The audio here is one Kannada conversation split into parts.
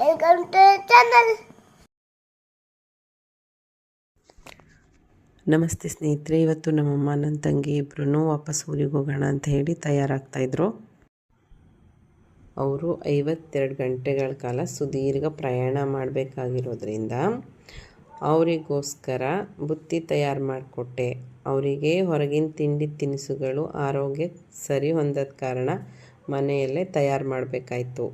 Welcome to channel. ನಮಸ್ತೆ ಸ್ನೇಹಿತರೆ, ಇವತ್ತು ನಮ್ಮಮ್ಮ ನನ್ನ ತಂಗಿ ಇಬ್ಬರೂ ವಾಪಸ್ ಊರಿಗೆ ಹೋಗೋಣ ಅಂತ ಹೇಳಿ ತಯಾರಾಗ್ತಾಯಿದ್ರು. ಅವರು 52 ಗಂಟೆಗಳ ಕಾಲ ಸುದೀರ್ಘ ಪ್ರಯಾಣ ಮಾಡಬೇಕಾಗಿರೋದ್ರಿಂದ ಅವರಿಗೋಸ್ಕರ ಬುತ್ತಿ ತಯಾರು ಮಾಡಿಕೊಟ್ಟೆ. ಅವರಿಗೆ ಹೊರಗಿನ ತಿಂಡಿ ತಿನಿಸುಗಳು ಆರೋಗ್ಯಕ್ಕೆ ಸರಿ ಹೊಂದದ ಕಾರಣ ಮನೆಯಲ್ಲೇ ತಯಾರು ಮಾಡಬೇಕಾಯ್ತು.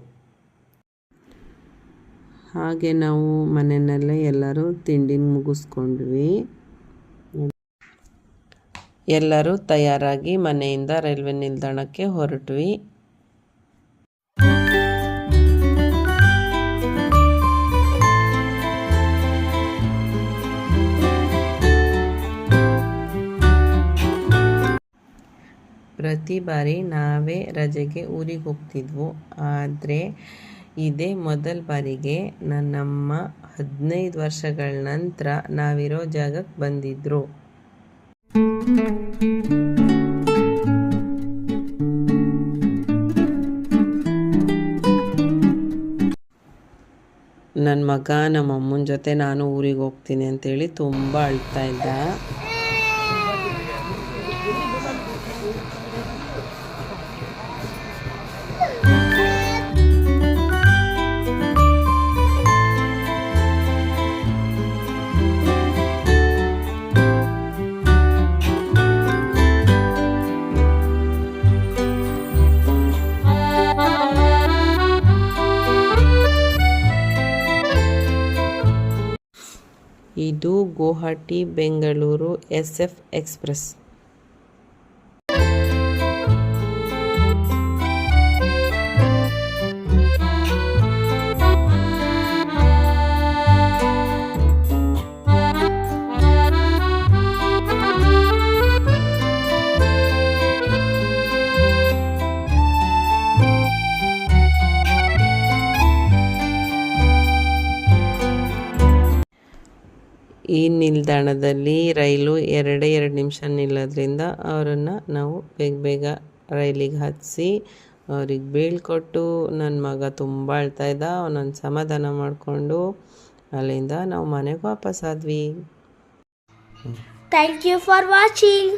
ಹಾಗೆ ನಾವು ಮನೆಯಲ್ಲೇ ಎಲ್ಲರೂ ತಿಂಡಿನ ಮುಗಿಸ್ಕೊಂಡ್ವಿ. ಎಲ್ಲರೂ ತಯಾರಾಗಿ ಮನೆಯಿಂದ ರೈಲ್ವೆ ನಿಲ್ದಾಣಕ್ಕೆ ಹೊರಟ್ವಿ. ಪ್ರತಿ ಬಾರಿ ನಾವೇ ರಜೆಗೆ ಊರಿಗೆ ಹೋಗ್ತಿದ್ವು. ಆದರೆ ಇದೇ ಮೊದಲ ಬಾರಿಗೆ ನನ್ನಮ್ಮ 15 ವರ್ಷಗಳ ನಂತರ ನಾವಿರೋ ಜಾಗಕ್ಕೆ ಬಂದಿದ್ರು. ನನ್ನ ಮಗ ನಮ್ಮಮ್ಮನ ಜೊತೆ ನಾನು ಊರಿಗೆ ಹೋಗ್ತೀನಿ ಅಂತೇಳಿ ತುಂಬ ಅಳ್ತಾ ಇದ್ದ. ಇದು ಗುವಾಹಟಿ ಬೆಂಗಳೂರು SF ಎಕ್ಸ್‌ಪ್ರೆಸ್. ಈ ನಿಲ್ದಾಣದಲ್ಲಿ ರೈಲು 2 ನಿಮಿಷ ನಿಲ್ಲೋದ್ರಿಂದ ಅವರನ್ನು ನಾವು ಬೇಗ ರೈಲಿಗೆ ಹತ್ತಿಸಿ ಅವ್ರಿಗೆ ಬೀಳ್ಕೊಟ್ಟು ನನ್ನ ಮಗ ತುಂಬ ಅಳ್ತಾ ಇದ್ದ. ಅವನನ್ನು ಸಮಾಧಾನ ಮಾಡಿಕೊಂಡು ಅಲ್ಲಿಂದ ನಾವು ಮನೆಗೆ ವಾಪಸ್ ಆದ್ವಿ. Thank you for watching.